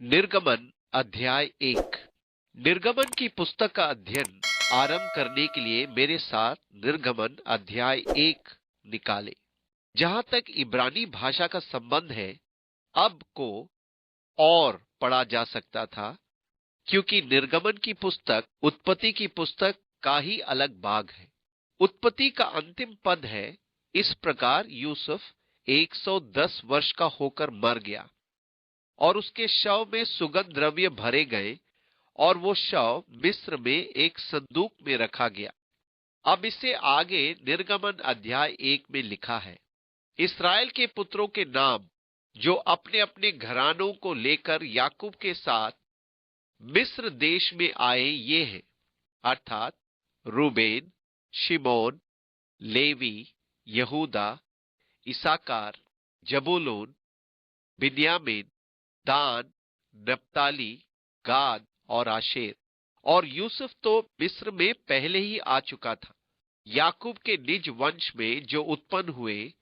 निर्गमन अध्याय 1। निर्गमन की पुस्तक का अध्ययन आरंभ करने के लिए मेरे साथ निर्गमन अध्याय 1 निकाले। जहां तक इब्रानी भाषा का संबंध है, अब को और पढ़ा जा सकता था, क्योंकि निर्गमन की पुस्तक उत्पत्ति की पुस्तक का ही अलग भाग है। उत्पत्ति का अंतिम पद है, इस प्रकार यूसुफ 110 वर्ष का होकर मर गया और उसके शव में सुगंध द्रव्य भरे गए और वो शव मिस्र में एक संदूक में रखा गया। अब इसे आगे निर्गमन अध्याय 1 में लिखा है, इस्राएल के पुत्रों के नाम जो अपने अपने घरानों को लेकर याकूब के साथ मिस्र देश में आए ये हैं, अर्थात रूबेन, शिमोन, लेवी, यहूदा, इसाकार, जबूलून, बिन्यामीन, दान, नप्ताली, गाद और आशेर। और यूसुफ तो मिस्र में पहले ही आ चुका था। याकूब के निज वंश में जो उत्पन्न हुए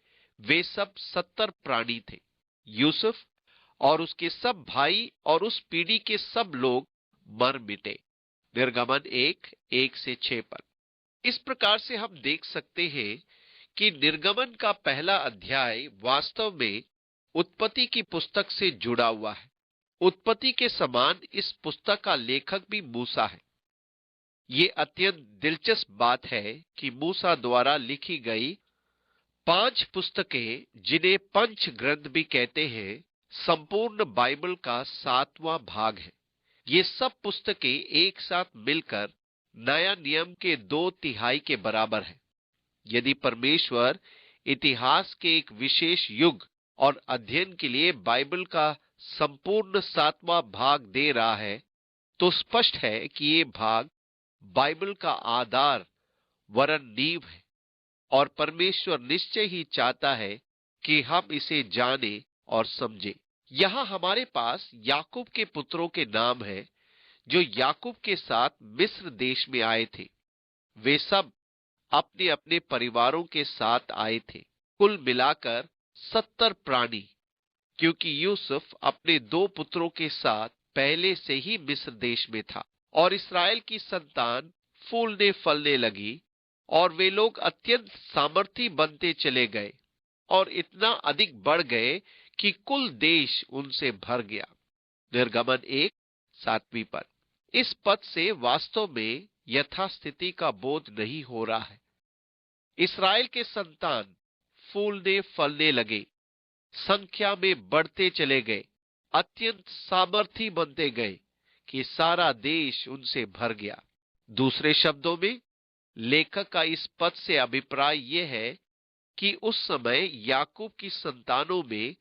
वे सब 70 प्राणी थे। यूसुफ और उसके सब भाई और उस पीढ़ी के सब लोग मर मिटे। निर्गमन 1:1-6 पर। इस प्रकार से हम देख सकते हैं कि निर्गमन का पहला अध्याय वास्तव में उत्पत्ति की पुस्तक से जुड़ा हुआ है। उत्पत्ति के समान इस पुस्तक का लेखक भी मूसा है। ये अत्यंत दिलचस्प बात है कि मूसा द्वारा लिखी गई 5 पुस्तकें, जिन्हें पंच ग्रंथ भी कहते हैं, संपूर्ण बाइबल का 7वां भाग है। ये सब पुस्तकें एक साथ मिलकर नया नियम के 2/3 के बराबर है। यदि परमेश्वर इतिहास के एक विशेष युग और अध्ययन के लिए बाइबल का संपूर्ण 7वां भाग दे रहा है, तो स्पष्ट है कि ये भाग बाइबल का आधार वरन नींव है और परमेश्वर निश्चय ही चाहता है कि हम इसे जाने और समझें। यहां हमारे पास याकूब के पुत्रों के नाम हैं जो याकूब के साथ मिस्र देश में आए थे। वे सब अपने अपने परिवारों के साथ आए थे, कुल मिलाकर 70 प्राणी, क्योंकि यूसुफ अपने 2 पुत्रों के साथ पहले से ही मिस्र देश में था। और इस्राएल की संतान फूलने फलने लगी और वे लोग अत्यंत सामर्थी बनते चले गए और इतना अधिक बढ़ गए कि कुल देश उनसे भर गया। निर्गमन 1:7 पर। इस पद से वास्तव में यथास्थिति का बोध नहीं हो रहा है। इस्राएल के संतान फूलने फलने लगे, संख्या में बढ़ते चले गए, अत्यंत सामर्थी बनते गए कि सारा देश उनसे भर गया। दूसरे शब्दों में, लेखक का इस पद से अभिप्राय यह है कि उस समय याकूब की संतानों में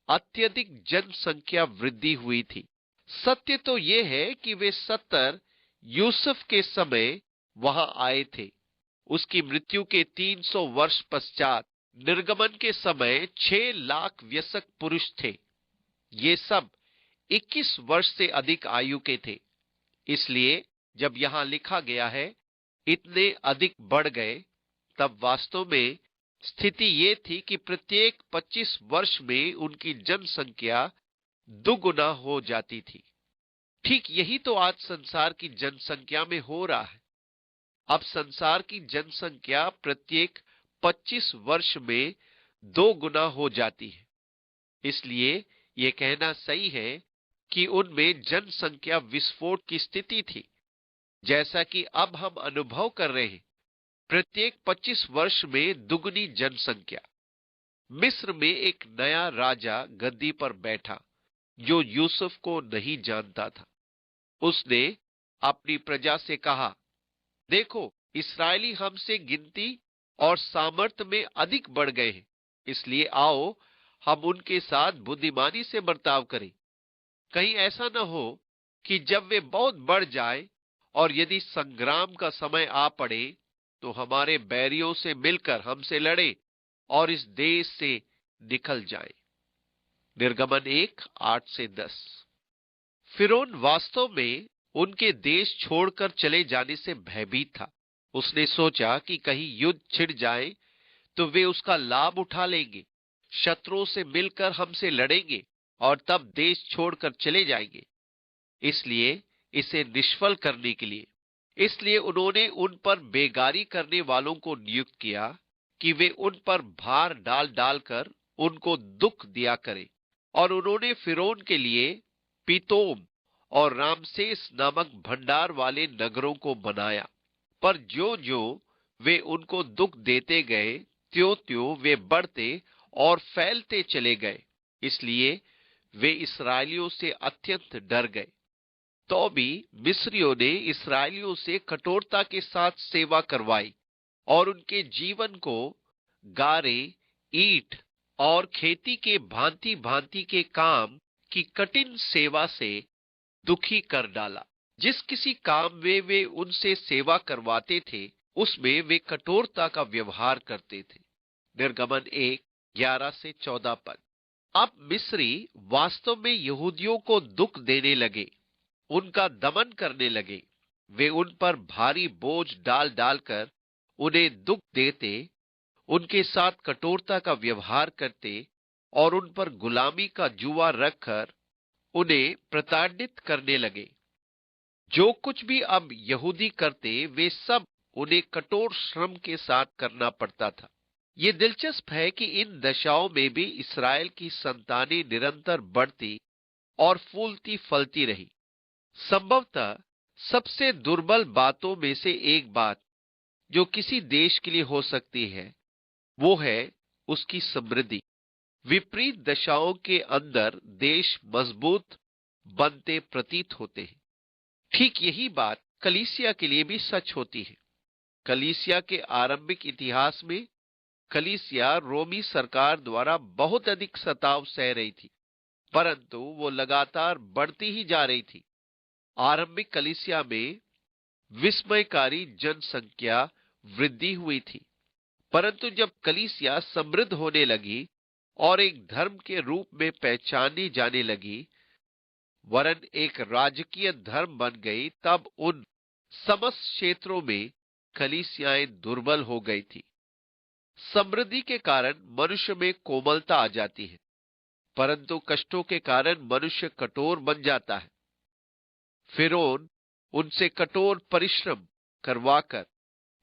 अत्यधिक जनसंख्या वृद्धि हुई थी। सत्य तो यह है कि वे 70 यूसुफ के समय वहां आए थे। उसकी मृत्यु के 300 वर्ष पश्चात निर्गमन के समय 6 लाख वयस्क पुरुष थे। ये सब 21 वर्ष से अधिक आयु के थे। इसलिए जब यहां लिखा गया है इतने अधिक बढ़ गए, तब वास्तव में स्थिति ये थी कि प्रत्येक 25 वर्ष में उनकी जनसंख्या दुगुना हो जाती थी। ठीक यही तो आज संसार की जनसंख्या में हो रहा है। अब संसार की जनसंख्या प्रत्येक 25 वर्ष में 2 गुना हो जाती है। इसलिए यह कहना सही है कि उनमें जनसंख्या विस्फोट की स्थिति थी, जैसा कि अब हम अनुभव कर रहे हैं। प्रत्येक 25 वर्ष में दुगनी जनसंख्या। मिस्र में एक नया राजा गद्दी पर बैठा जो यूसुफ को नहीं जानता था। उसने अपनी प्रजा से कहा, देखो, इस्राएली हमसे गिनती और सामर्थ्य में अधिक बढ़ गए हैं, इसलिए आओ हम उनके साथ बुद्धिमानी से बर्ताव करें। कहीं ऐसा न हो कि जब वे बहुत बढ़ जाए और यदि संग्राम का समय आ पड़े तो हमारे बैरियों से मिलकर हमसे लड़े और इस देश से निकल जाए। निर्गमन 1:8-10। फिरौन वास्तव में उनके देश छोड़कर चले जाने से भयभीत था। उसने सोचा कि कहीं युद्ध छिड़ जाए तो वे उसका लाभ उठा लेंगे, शत्रुओं से मिलकर हमसे लड़ेंगे और तब देश छोड़कर चले जाएंगे। इसलिए इसे निष्फल करने के लिए, इसलिए उन्होंने उन पर बेगारी करने वालों को नियुक्त किया कि वे उन पर भार डाल डालकर उनको दुख दिया करें। और उन्होंने फिरौन के लिए पीतोम और रामसेस नामक भंडार वाले नगरों को बनाया। पर ज्यो ज्यो वे उनको दुख देते गए, त्यों त्यों वे बढ़ते और फैलते चले गए। इसलिए वे इसराइलियों से अत्यंत डर गए। तो भी मिस्रियों ने इसराइलियों से कठोरता के साथ सेवा करवाई और उनके जीवन को गारे, ईंट और खेती के भांति भांति के काम की कठिन सेवा से दुखी कर डाला। जिस किसी काम में वे उनसे सेवा करवाते थे, उसमें वे कठोरता का व्यवहार करते थे। निर्गमन 1:11-14 पद। अब मिस्री वास्तव में यहूदियों को दुख देने लगे, उनका दमन करने लगे। वे उन पर भारी बोझ डाल डालकर उन्हें दुख देते, उनके साथ कठोरता का व्यवहार करते और उन पर गुलामी का जुआ रखकर उन्हें प्रताड़ित करने लगे। जो कुछ भी अब यहूदी करते, वे सब उन्हें कठोर श्रम के साथ करना पड़ता था। ये दिलचस्प है कि इन दशाओं में भी इस्राएल की संतानें निरंतर बढ़ती और फूलती फलती रही। संभवतः सबसे दुर्बल बातों में से एक बात जो किसी देश के लिए हो सकती है, वो है उसकी समृद्धि। विपरीत दशाओं के अंदर देश मजबूत बनते प्रतीत होते हैं। ठीक यही बात कलीसिया के लिए भी सच होती है। कलीसिया के आरंभिक इतिहास में कलीसिया रोमी सरकार द्वारा बहुत अधिक सताव सह रही थी, परंतु वो लगातार बढ़ती ही जा रही थी। आरंभिक कलीसिया में विस्मयकारी जनसंख्या वृद्धि हुई थी, परंतु जब कलीसिया समृद्ध होने लगी और एक धर्म के रूप में पहचानी जाने लगी, वरन एक राजकीय धर्म बन गई, तब उन समस्त क्षेत्रों में कलीसियाएं दुर्बल हो गई थी। समृद्धि के कारण मनुष्य में कोमलता आ जाती है, परंतु कष्टों के कारण मनुष्य कठोर बन जाता है। फिरौन उनसे कठोर परिश्रम करवाकर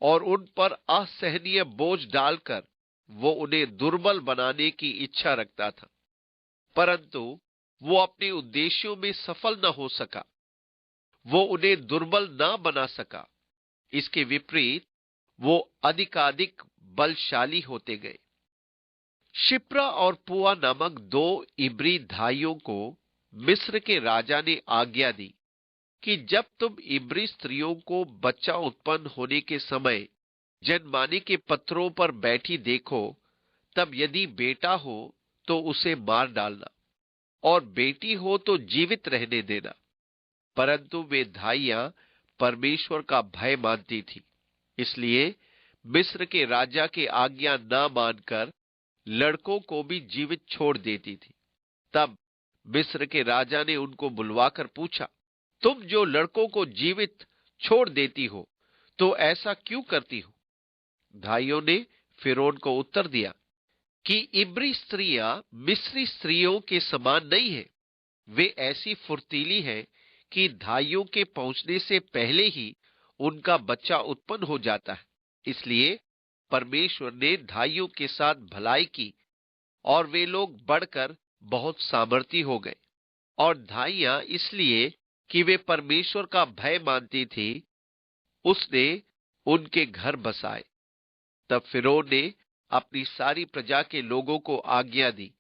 और उन पर असहनीय बोझ डालकर वो उन्हें दुर्बल बनाने की इच्छा रखता था, परंतु वो अपने उद्देश्यों में सफल न हो सका। वो उन्हें दुर्बल न बना सका। इसके विपरीत वो अधिकाधिक बलशाली होते गए। शिप्रा और पुआ नामक दो इब्री भाइयों को मिस्र के राजा ने आज्ञा दी कि जब तुम इब्री स्त्रियों को बच्चा उत्पन्न होने के समय जनमाने के पत्थरों पर बैठी देखो, तब यदि बेटा हो तो उसे मार डालना और बेटी हो तो जीवित रहने देना। परंतु वे धाइयां परमेश्वर का भय मानती थी, इसलिए मिस्र के राजा की आज्ञा न मानकर लड़कों को भी जीवित छोड़ देती थी। तब मिस्र के राजा ने उनको बुलवाकर पूछा, तुम जो लड़कों को जीवित छोड़ देती हो, तो ऐसा क्यों करती हो? भाइयों ने फिरौन को उत्तर दिया कि इब्री स्त्रियां मिस्री स्त्रियों के समान नहीं है। वे ऐसी फुर्तीली है कि धाइयों के पहुंचने से पहले ही उनका बच्चा उत्पन्न हो जाता है। इसलिए परमेश्वर ने धाइयों के साथ भलाई की और वे लोग बढ़कर बहुत सामर्थी हो गए। और धाइयां इसलिए कि वे परमेश्वर का भय मानती थी, उसने उनके घर बसाए। तब फिरौन ने अपनी सारी प्रजा के लोगों को आज्ञा दी,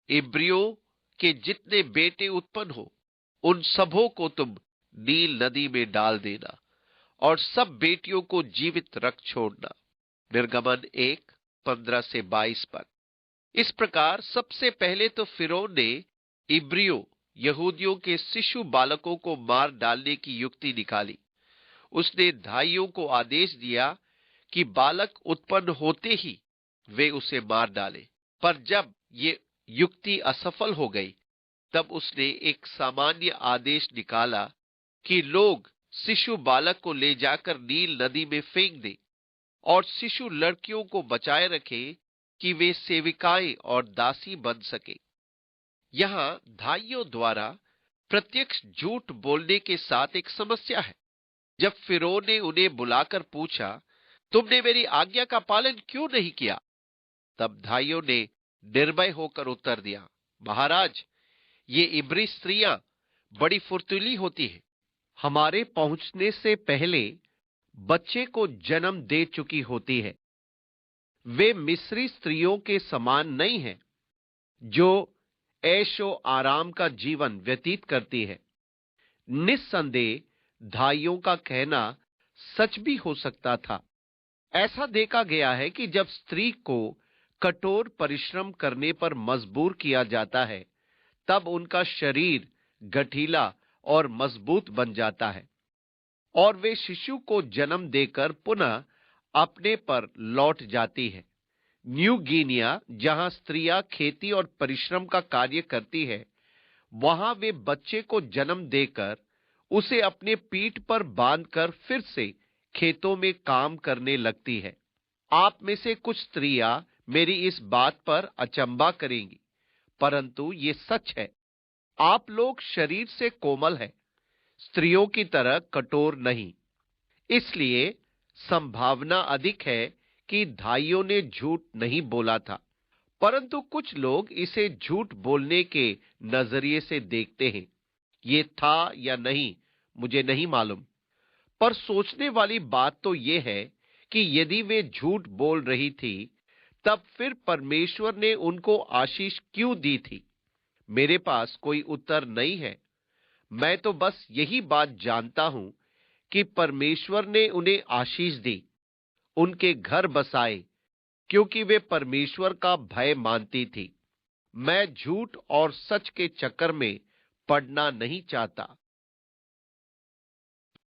इब्रियों के जितने बेटे उत्पन्न हो, उन सबों को तुम नील नदी में डाल देना और सब बेटियों को जीवित रख छोड़ना। निर्गमन 1:15-22 पद। इस प्रकार सबसे पहले तो फिरौन ने इब्रियों यहूदियों के शिशु बालकों को मार डालने की युक्ति निकाली। उसने धाइयों को आदेश दिया कि बालक उत्पन्न होते ही वे उसे मार डाले। पर जब ये युक्ति असफल हो गई, तब उसने एक सामान्य आदेश निकाला कि लोग शिशु बालक को ले जाकर नील नदी में फेंक दें और शिशु लड़कियों को बचाए रखें कि वे सेविकाएं और दासी बन सके। यहाँ धाइयों द्वारा प्रत्यक्ष झूठ बोलने के साथ एक समस्या है। जब फिरौन ने उन्हें बुलाकर पूछा, तुमने मेरी आज्ञा का पालन क्यों नहीं किया? तब धाइयों ने निर्भय होकर उत्तर दिया, महाराज, ये इब्री स्त्रियां बड़ी फुर्तीली होती हैं। हमारे पहुंचने से पहले बच्चे को जन्म दे चुकी होती है। वे मिस्री स्त्रियों के समान नहीं हैं, जो ऐशो आराम का जीवन व्यतीत करती है। निस्संदेह धाइयों का कहना सच भी हो सकता था। ऐसा देखा गया है कि जब स्त्री को कठोर परिश्रम करने पर मजबूर किया जाता है, तब उनका शरीर गठीला और मजबूत बन जाता है और वे शिशु को जन्म देकर पुनः अपने पर लौट जाती है। न्यू गिनिया, जहां स्त्रियां खेती और परिश्रम का कार्य करती है, वहां वे बच्चे को जन्म देकर उसे अपने पीठ पर बांधकर फिर से खेतों में काम करने लगती है। आप में से कुछ स्त्रियां मेरी इस बात पर अचंभा करेंगी, परंतु ये सच है। आप लोग शरीर से कोमल हैं, स्त्रियों की तरह कठोर नहीं। इसलिए संभावना अधिक है कि धाइयों ने झूठ नहीं बोला था, परंतु कुछ लोग इसे झूठ बोलने के नजरिए से देखते हैं। ये था या नहीं मुझे नहीं मालूम, पर सोचने वाली बात तो यह है कि यदि वे झूठ बोल रही थी, तब फिर परमेश्वर ने उनको आशीष क्यों दी थी? मेरे पास कोई उत्तर नहीं है। मैं तो बस यही बात जानता हूं कि परमेश्वर ने उन्हें आशीष दी, उनके घर बसाए, क्योंकि वे परमेश्वर का भय मानती थी। मैं झूठ और सच के चक्कर में पड़ना नहीं चाहता।